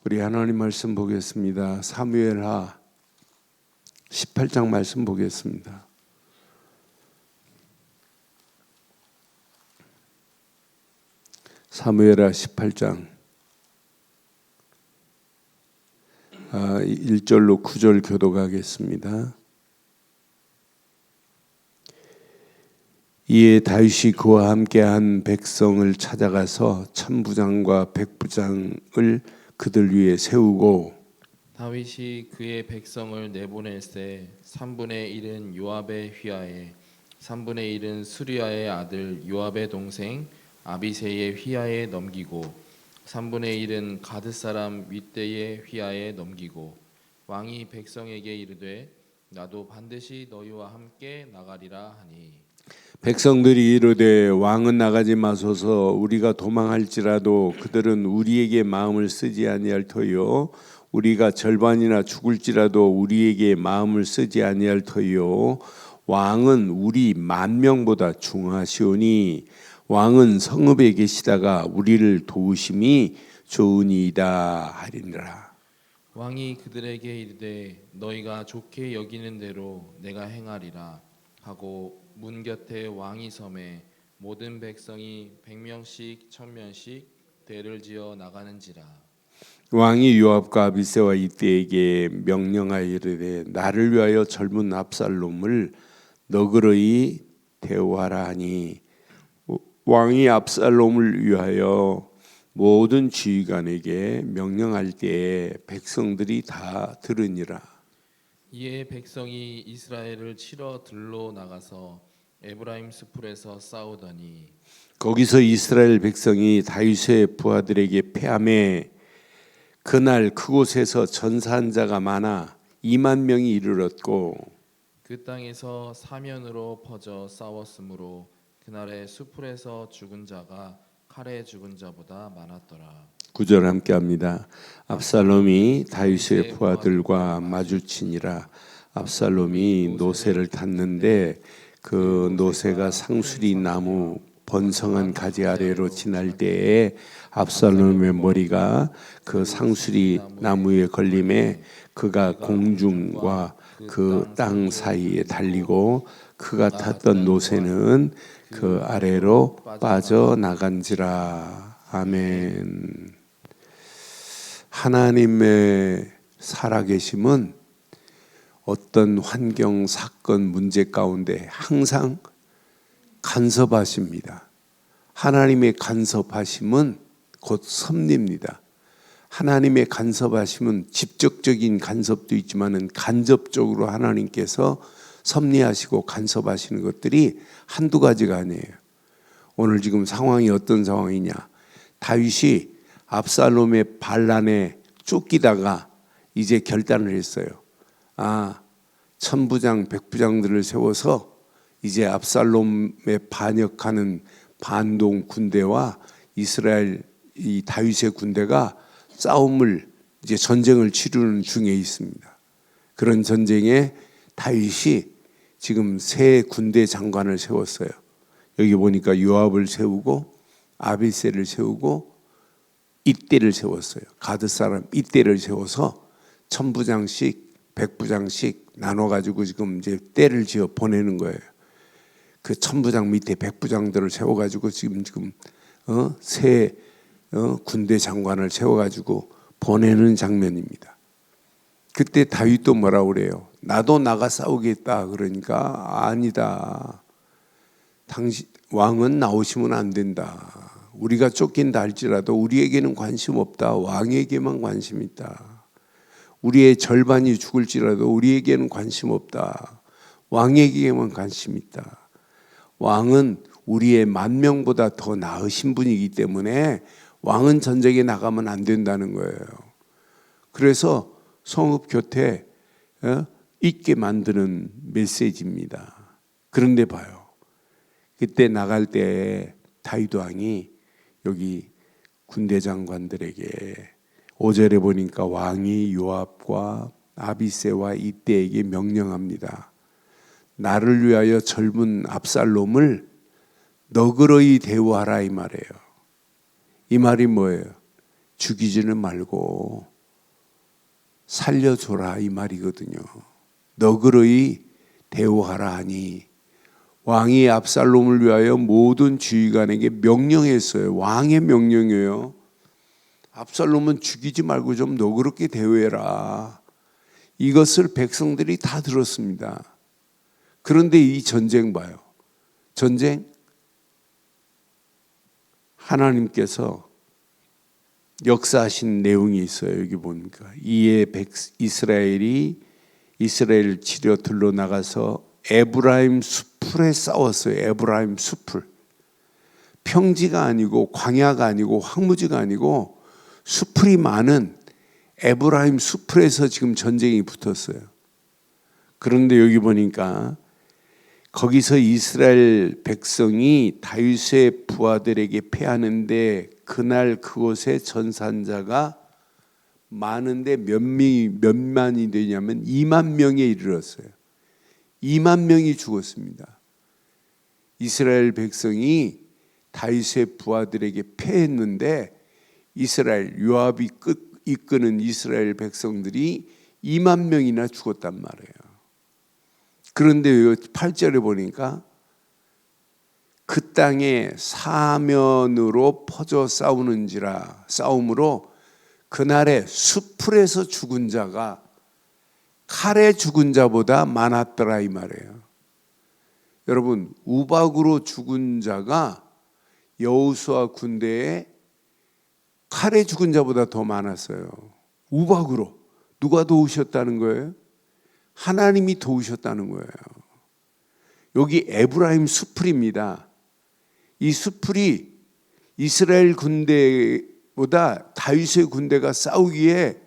우리 하나님 말씀 보겠습니다. 사무엘하 18장 말씀 보겠습니다. 사무엘하 18장 1절로 9절 교독하겠습니다. 이에 다윗이 그와 함께한 백성을 찾아가서 천부장과 백부장을 그들 위에 세우고 다윗이 그의 백성을 내보낼세 3분의 1은 요압의 휘하에 3분의 1은 수리아의 아들 요압의 동생 아비새의 휘하에 넘기고 3분의 1은 가드 사람 윗대의 휘하에 넘기고 왕이 백성에게 이르되 나도 반드시 너희와 함께 나가리라 하니 백성들이 이르되 왕은 나가지 마소서 우리가 도망할지라도 그들은 우리에게 마음을 쓰지 아니할 터이요 우리가 절반이나 죽을지라도 우리에게 마음을 쓰지 아니할 터이요 왕은 우리 10,000명보다 중하시오니 왕은 성읍에 계시다가 우리를 도우심이 좋으니이다 하리니라. 왕이 그들에게 이르되 너희가 좋게 여기는 대로 내가 행하리라 하고 문 곁에 왕이 섬에 모든 백성이 100명씩 1000명씩 대를 지어 나가는지라. 왕이 요압과 아비새와 이때에게 명령하여 이르되 나를 위하여 젊은 압살롬을 너그러이 대우하라 하니 왕이 압살롬을 위하여 모든 지휘관에게 명령할 때에 백성들이 다 들으니라. 이에 백성이 이스라엘을 치러 들로 나가서 에브라임 숲풀에서 싸우더니 거기서 이스라엘 백성이 다윗의 부하들에게 패하매 그날 그곳에서 전사한 자가 많아 20,000명이 이르렀고 그 땅에서 사면으로 퍼져 싸웠으므로 그날의 숲풀에서 죽은 자가 칼에 죽은 자보다 많았더라. 9절 함께합니다. 압살롬이 다윗의 부하들과 마주치니라. 압살롬이 노새를 탔는데 그 노새가 상수리 나무 번성한 가지 아래로 지날 때에 압살롬의 머리가 그 상수리 나무에 걸림에 그가 공중과 그 땅 사이에 달리고 그가 탔던 노새는 그 아래로 빠져나간지라. 아멘. 하나님의 살아계심은 어떤 환경, 사건, 문제 가운데 항상 간섭하십니다. 하나님의 간섭하심은 곧 섭리입니다. 하나님의 간섭하심은 직접적인 간섭도 있지만은 간접적으로 하나님께서 섭리하시고 간섭하시는 것들이 한두 가지가 아니에요. 오늘 지금 상황이 어떤 상황이냐? 다윗이 압살롬의 반란에 쫓기다가 이제 결단을 했어요. 천부장, 백부장들을 세워서 이제 압살롬에 반역하는 반동 군대와 이스라엘 이 다윗의 군대가 싸움을 이제 전쟁을 치르는 중에 있습니다. 그런 전쟁에 다윗이 지금 세 군대 장관을 세웠어요. 여기 보니까 요압을 세우고 아비새를 세우고 이때를 세웠어요. 가드 사람 이때를 세워서 천부장씩 백부장씩 나눠가지고 지금 이제 때를 지어 보내는 거예요. 그 천부장 밑에 백부장들을 세워가지고 지금 세 군대 장관을 세워가지고 보내는 장면입니다. 그때 다윗도 뭐라고 그래요? 나도 나가 싸우겠다. 그러니까 아니다. 당신 왕은 나오시면 안 된다. 우리가 쫓긴다 할지라도 우리에게는 관심 없다. 왕에게만 관심 있다. 우리의 절반이 죽을지라도 우리에게는 관심 없다. 왕에게만 관심 있다. 왕은 우리의 10,000명보다 더 나으신 분이기 때문에 왕은 전쟁에 나가면 안 된다는 거예요. 그래서 성읍 곁에 있게 만드는 메시지입니다. 그런데 봐요. 그때 나갈 때 다윗 왕이 여기 군대 장관들에게 5절에 보니까 왕이 요압과 아비새와 이때에게 명령합니다. 나를 위하여 젊은 압살롬을 너그러이 대우하라 이 말이에요. 이 말이 뭐예요? 죽이지는 말고 살려줘라 이 말이거든요. 너그러이 대우하라 하니 왕이 압살롬을 위하여 모든 지휘관에게 명령했어요. 왕의 명령이에요. 압살롬은 죽이지 말고 좀 너그럽게 대우해라. 이것을 백성들이 다 들었습니다. 그런데 이 전쟁 봐요. 전쟁 하나님께서 역사하신 내용이 있어요. 여기 보니까 이에 이스라엘을 치려 들러 나가서 에브라임 숲풀에 싸웠어요. 에브라임 숲풀. 평지가 아니고 광야가 아니고 황무지가 아니고 숲풀이 많은 에브라임 숲풀에서 지금 전쟁이 붙었어요. 그런데 여기 보니까 거기서 이스라엘 백성이 다윗의 부하들에게 패하는데 그날 그곳에 전산자가 많은데 몇 만이 되냐면 2만 명에 이르렀어요. 2만 명이 죽었습니다. 이스라엘 백성이 다윗의 부하들에게 패했는데 이스라엘 요압이 이끄는 이스라엘 백성들이 2만 명이나 죽었단 말이에요. 그런데 8절에 보니까 그 땅에 사면으로 퍼져 싸움으로 그날에 숲풀에서 죽은 자가 칼에 죽은 자보다 많았더라 이 말이에요. 여러분 우박으로 죽은 자가 여호수아 군대에 칼에 죽은 자보다 더 많았어요. 우박으로. 누가 도우셨다는 거예요? 하나님이 도우셨다는 거예요. 여기 에브라임 숲풀입니다. 이 숲풀이 이스라엘 군대보다 다윗의 군대가 싸우기에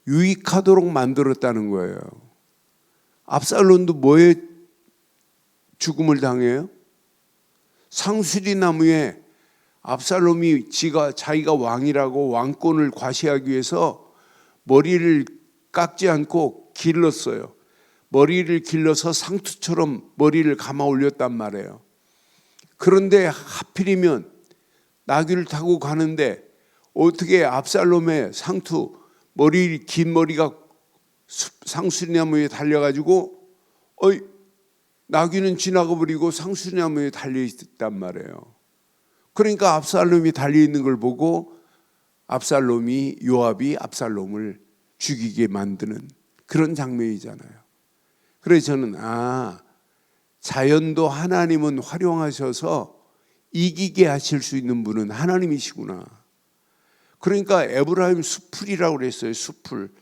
유익하도록 만들었다는 거예요. 압살롬도 뭐에 죽음을 당해요? 상수리 나무에 압살롬이 자기가 왕이라고 왕권을 과시하기 위해서 머리를 깎지 않고 길렀어요. 머리를 길러서 상투처럼 머리를 감아 올렸단 말이에요. 그런데 하필이면 나귀를 타고 가는데 어떻게 압살롬의 긴 머리가 상수리나무에 달려가지고 나귀는 지나가 버리고 상수리나무에 달려있단 말이에요. 그러니까 압살롬이 달려있는 걸 보고 요압이 압살롬을 죽이게 만드는 그런 장면이잖아요. 그래서 저는 자연도 하나님은 활용하셔서 이기게 하실 수 있는 분은 하나님이시구나. 그러니까 에브라임 숲풀이라고 그랬어요. 숲풀.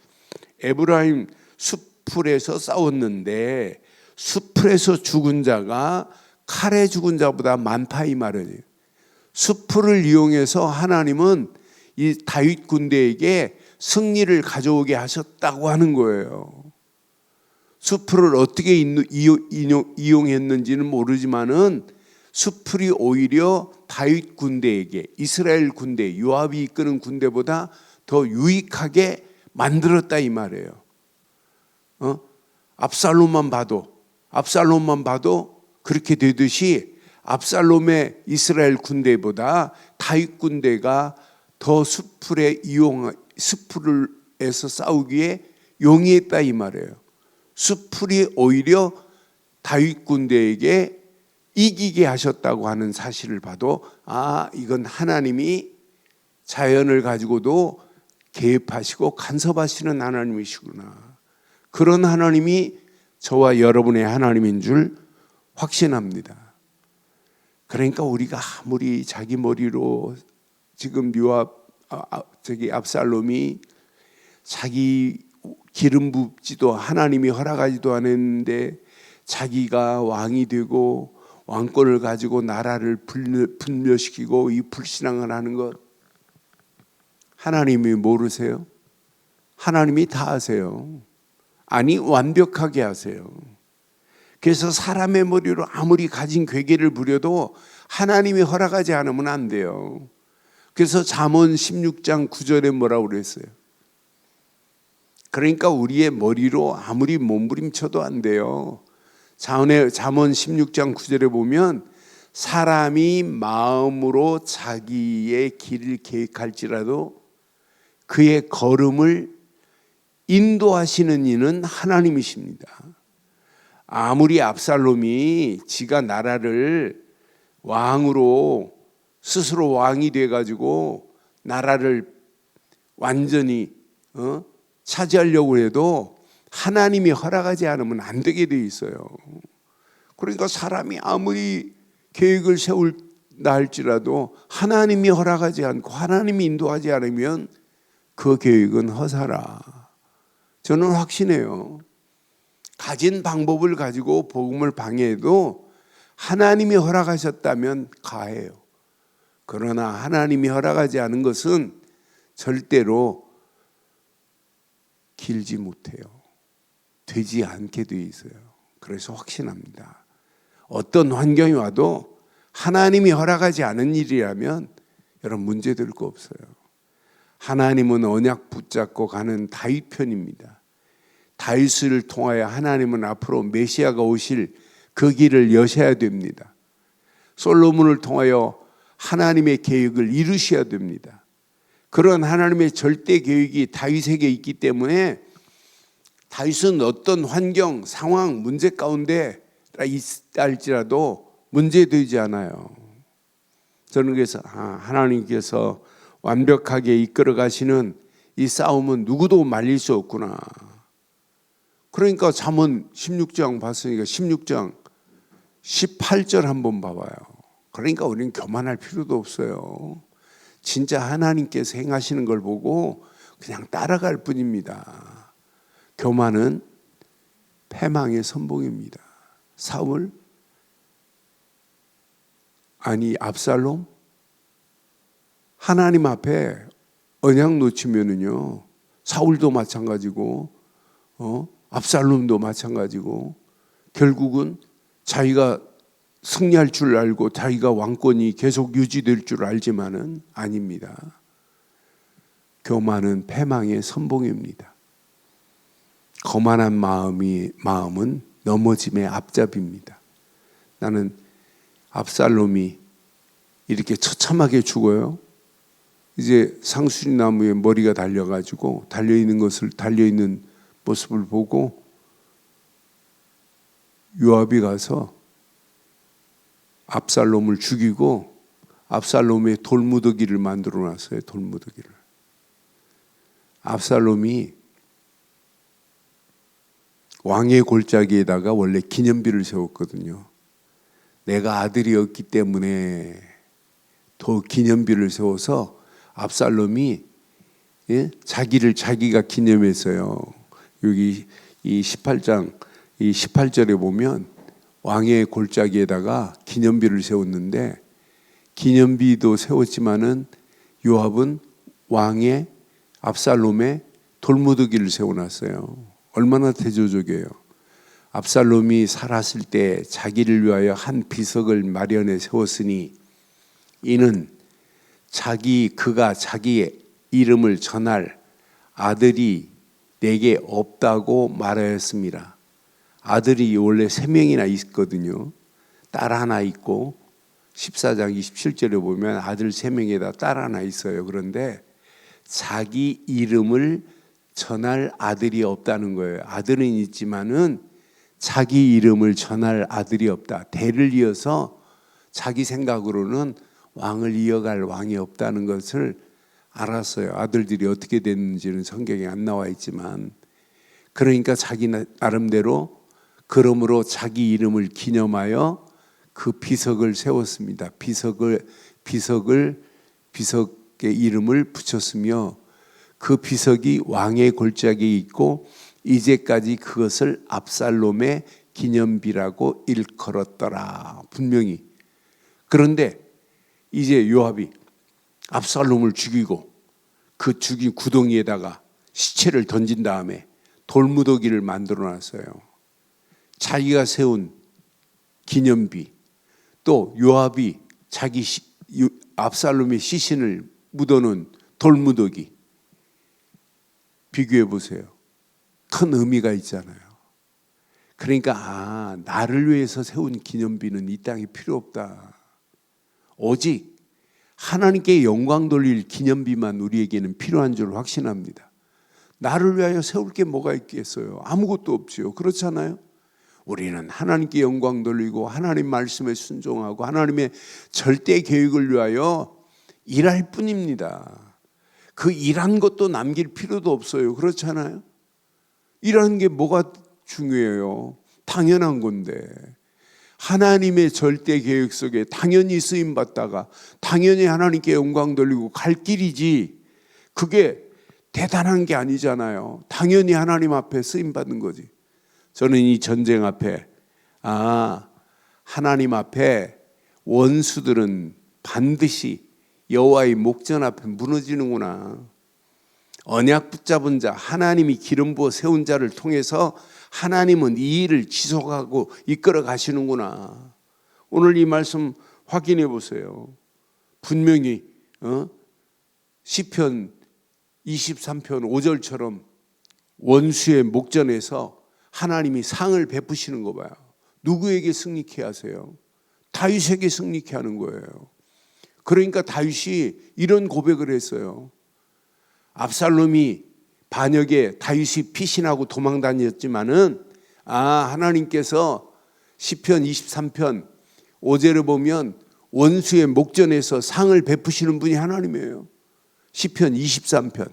에브라임 숲풀에서 싸웠는데 숲풀에서 죽은 자가 칼에 죽은 자보다 많다 이 말이에요. 숲풀을 이용해서 하나님은 이 다윗 군대에게 승리를 가져오게 하셨다고 하는 거예요. 숲풀을 어떻게 이용했는지는 모르지만은 숲풀이 오히려 다윗 군대에게 이스라엘 군대 요압이 이끄는 군대보다 더 유익하게 만들었다 이 말이에요. 압살롬만 봐도 그렇게 되듯이 압살롬의 이스라엘 군대보다 다윗 군대가 더 숲풀에서 싸우기에 용이했다 이 말이에요. 숲풀이 오히려 다윗 군대에게 이기게 하셨다고 하는 사실을 봐도 이건 하나님이 자연을 가지고도 개입하시고 간섭하시는 하나님이시구나. 그런 하나님이 저와 여러분의 하나님인 줄 확신합니다. 그러니까 우리가 아무리 자기 머리로 지금 압살롬이 자기 기름 붓지도 하나님이 허락하지도 않았는데 자기가 왕이 되고 왕권을 가지고 나라를 분멸시키고 이 불신앙을 하는 것 하나님이 모르세요? 하나님이 다 아세요. 아니 완벽하게 하세요. 그래서 사람의 머리로 아무리 가진 괴계를 부려도 하나님이 허락하지 않으면 안 돼요. 그래서 잠언 16장 9절에 뭐라고 그랬어요? 그러니까 우리의 머리로 아무리 몸부림쳐도 안 돼요. 잠언 16장 9절에 보면 사람이 마음으로 자기의 길을 계획할지라도 그의 걸음을 인도하시는 이는 하나님이십니다. 아무리 압살롬이 지가 나라를 왕으로 스스로 왕이 돼가지고 나라를 완전히 차지하려고 해도 하나님이 허락하지 않으면 안 되게 돼 있어요. 그러니까 사람이 아무리 계획을 세울다 할지라도 하나님이 허락하지 않고 하나님이 인도하지 않으면 그 계획은 허사라. 저는 확신해요. 가진 방법을 가지고 복음을 방해해도 하나님이 허락하셨다면 가해요. 그러나 하나님이 허락하지 않은 것은 절대로 길지 못해요. 되지 않게 돼 있어요. 그래서 확신합니다. 어떤 환경이 와도 하나님이 허락하지 않은 일이라면 여러분 문제될 거 없어요. 하나님은 언약 붙잡고 가는 다윗 편입니다. 다윗을 통하여 하나님은 앞으로 메시아가 오실 그 길을 여셔야 됩니다. 솔로몬을 통하여 하나님의 계획을 이루셔야 됩니다. 그런 하나님의 절대 계획이 다윗에게 있기 때문에 다윗은 어떤 환경, 상황, 문제 가운데 있다 할지라도 문제되지 않아요. 저는 그래서 하나님께서 완벽하게 이끌어 가시는 이 싸움은 누구도 말릴 수 없구나. 그러니까 잠언 16장 봤으니까 16장 18절 한번 봐봐요. 그러니까 우리는 교만할 필요도 없어요. 진짜 하나님께서 행하시는 걸 보고 그냥 따라갈 뿐입니다. 교만은 패망의 선봉입니다. 사울, 아니 압살롬, 하나님 앞에 언약 놓치면은요, 사울도 마찬가지고, 압살롬도 마찬가지고, 결국은 자기가 승리할 줄 알고 자기가 왕권이 계속 유지될 줄 알지만은 아닙니다. 교만은 패망의 선봉입니다. 거만한 마음은 넘어짐의 앞잡이입니다. 나는 압살롬이 이렇게 처참하게 죽어요. 이제 상수리 나무에 머리가 달려가지고 달려있는 모습을 보고 요압이 가서 압살롬을 죽이고 압살롬의 돌무더기를 만들어 놨어요. 돌무더기를. 압살롬이 왕의 골짜기에다가 원래 기념비를 세웠거든요. 내가 아들이었기 때문에 더 기념비를 세워서 압살롬이 자기가 기념했어요. 여기 이 18장 이 18절에 보면 왕의 골짜기에다가 기념비를 세웠는데, 기념비도 세웠지만은 요압은 왕의 압살롬의 돌무더기를 세워놨어요. 얼마나 대조적이에요. 압살롬이 살았을 때 자기를 위하여 한 비석을 마련해 세웠으니 이는 그가 자기의 이름을 전할 아들이 내게 없다고 말하였습니다. 아들이 원래 3명이나 있거든요. 딸 하나 있고 14장 27절에 보면 아들 3명에다 딸 하나 있어요. 그런데 자기 이름을 전할 아들이 없다는 거예요. 아들은 있지만은 자기 이름을 전할 아들이 없다. 대를 이어서 자기 생각으로는 왕을 이어갈 왕이 없다는 것을 알았어요. 아들들이 어떻게 됐는지는 성경에 안 나와 있지만, 그러니까 자기 나름대로 그러므로 자기 이름을 기념하여 그 비석을 세웠습니다. 비석의 이름을 붙였으며 그 비석이 왕의 골짜기에 있고 이제까지 그것을 압살롬의 기념비라고 일컬었더라. 분명히. 그런데 이제 요압이 압살롬을 죽이고 그 죽인 구덩이에다가 시체를 던진 다음에 돌무더기를 만들어 놨어요. 자기가 세운 기념비, 또 요압이 압살롬의 시신을 묻어놓은 돌무더기, 비교해 보세요. 큰 의미가 있잖아요. 그러니까 나를 위해서 세운 기념비는 이 땅에 필요 없다. 오직 하나님께 영광 돌릴 기념비만 우리에게는 필요한 줄 확신합니다. 나를 위하여 세울 게 뭐가 있겠어요? 아무것도 없지요. 그렇잖아요. 우리는 하나님께 영광 돌리고 하나님 말씀에 순종하고 하나님의 절대 계획을 위하여 일할 뿐입니다. 그 일한 것도 남길 필요도 없어요. 그렇잖아요. 일하는 게 뭐가 중요해요? 당연한 건데. 하나님의 절대 계획 속에 당연히 쓰임 받다가 당연히 하나님께 영광 돌리고 갈 길이지, 그게 대단한 게 아니잖아요. 당연히 하나님 앞에 쓰임 받는 거지. 저는 이 전쟁 앞에 하나님 앞에 원수들은 반드시 여호와의 목전 앞에 무너지는구나. 언약 붙잡은 자, 하나님이 기름 부어 세운 자를 통해서 하나님은 이 일을 지속하고 이끌어 가시는구나. 오늘 이 말씀 확인해 보세요. 분명히 시편 23편 5절처럼 원수의 목전에서 하나님이 상을 베푸시는 거 봐요. 누구에게 승리케 하세요? 다윗에게 승리케 하는 거예요. 그러니까 다윗이 이런 고백을 했어요. 압살롬이 반역에 다윗이 피신하고 도망 다녔지만은 하나님께서 시편 23편 5절을 보면 원수의 목전에서 상을 베푸시는 분이 하나님이에요. 시편 23편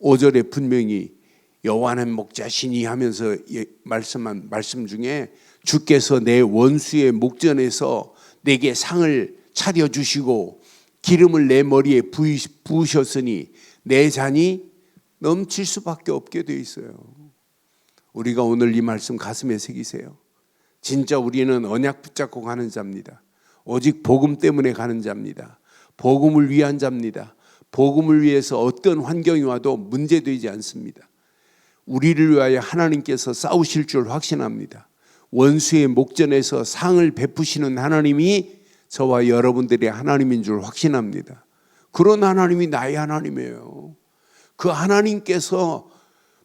5절에 분명히 여호와는 목자시니 하면서 말씀한 말씀 중에 주께서 내 원수의 목전에서 내게 상을 차려주시고 기름을 내 머리에 부으셨으니 내 잔이 넘칠 수밖에 없게 돼 있어요. 우리가 오늘 이 말씀 가슴에 새기세요. 진짜 우리는 언약 붙잡고 가는 자입니다. 오직 복음 때문에 가는 자입니다. 복음을 위한 자입니다. 복음을 위해서 어떤 환경이 와도 문제되지 않습니다. 우리를 위하여 하나님께서 싸우실 줄 확신합니다. 원수의 목전에서 상을 베푸시는 하나님이 저와 여러분들의 하나님인 줄 확신합니다. 그런 하나님이 나의 하나님이에요. 그 하나님께서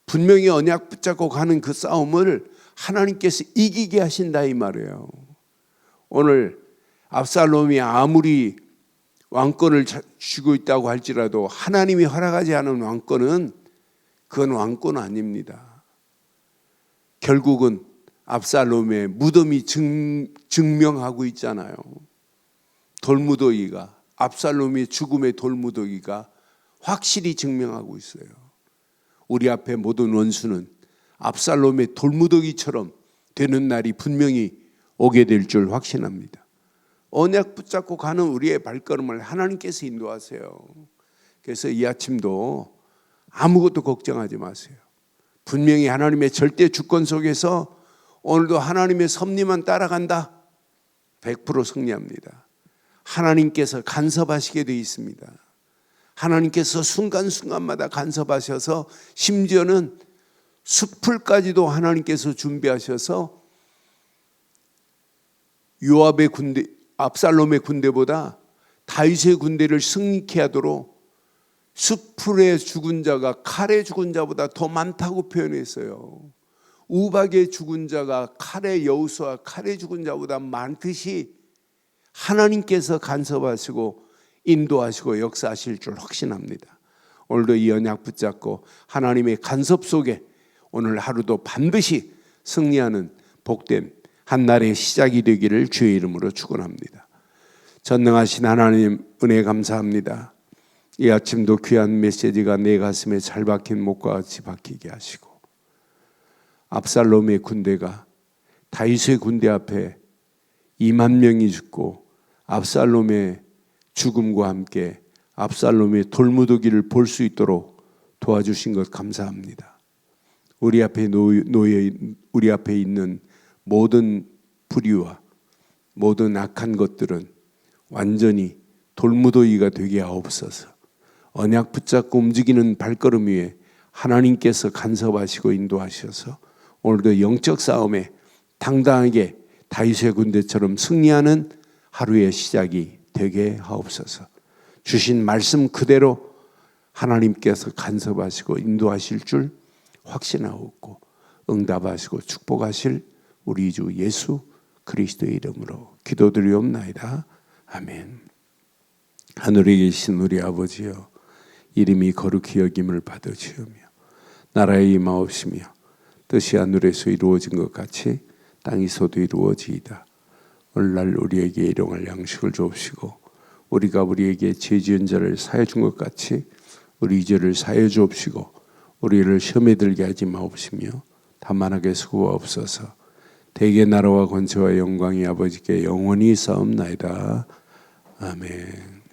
분명히 언약 붙잡고 가는 그 싸움을 하나님께서 이기게 하신다 이 말이에요. 오늘 압살롬이 아무리 왕권을 쥐고 있다고 할지라도 하나님이 허락하지 않은 왕권은 그건 왕권 아닙니다. 결국은 압살롬의 무덤이 증명하고 있잖아요. 돌무더기가, 압살롬의 죽음의 돌무더기가 확실히 증명하고 있어요. 우리 앞에 모든 원수는 압살롬의 돌무더기처럼 되는 날이 분명히 오게 될 줄 확신합니다. 언약 붙잡고 가는 우리의 발걸음을 하나님께서 인도하세요. 그래서 이 아침도 아무것도 걱정하지 마세요. 분명히 하나님의 절대 주권 속에서 오늘도 하나님의 섭리만 따라간다. 100% 승리합니다. 하나님께서 간섭하시게 되어 있습니다. 하나님께서 순간순간마다 간섭하셔서 심지어는 숲을까지도 하나님께서 준비하셔서 요압의 군대, 압살롬의 군대보다 다윗의 군대를 승리케 하도록 숲풀에 죽은 자가 칼에 죽은 자보다 더 많다고 표현했어요. 우박에 죽은 자가 칼에 여우수와 칼에 죽은 자보다 많듯이 하나님께서 간섭하시고 인도하시고 역사하실 줄 확신합니다. 오늘도 이 언약 붙잡고 하나님의 간섭 속에 오늘 하루도 반드시 승리하는 복된 한날의 시작이 되기를 주의 이름으로 축원합니다. 전능하신 하나님 은혜 감사합니다. 이 아침도 귀한 메시지가 내 가슴에 잘 박힌 목과 같이 박히게 하시고 압살롬의 군대가 다윗의 군대 앞에 2만 명이 죽고 압살롬의 죽음과 함께 압살롬의 돌무더기를 볼 수 있도록 도와주신 것 감사합니다. 우리 앞에 우리 앞에 있는 모든 불의와 모든 악한 것들은 완전히 돌무더기가 되게 하옵소서. 언약 붙잡고 움직이는 발걸음 위에 하나님께서 간섭하시고 인도하셔서 오늘도 영적 싸움에 당당하게 다윗의 군대처럼 승리하는 하루의 시작이 되게 하옵소서. 주신 말씀 그대로 하나님께서 간섭하시고 인도하실 줄 확신하옵고 응답하시고 축복하실 우리 주 예수 그리스도의 이름으로 기도드리옵나이다. 아멘. 하늘에 계신 우리 아버지여, 이름이 거룩히 여김을 받으시오며 나라의 임하옵시며 뜻이 하늘에서 이루어진 것 같이 땅에서도 이루어지이다. 오늘날 우리에게 일용할 양식을 주옵시고 우리가 우리에게 죄 지은 자를 사해 준 것 같이 우리 죄를 사해 주옵시고 우리를 시험에 들게 하지 마옵시며 다만하게 수고하옵소서. 대개 나라와 권세와 영광이 아버지께 영원히 싸움나이다. 아멘.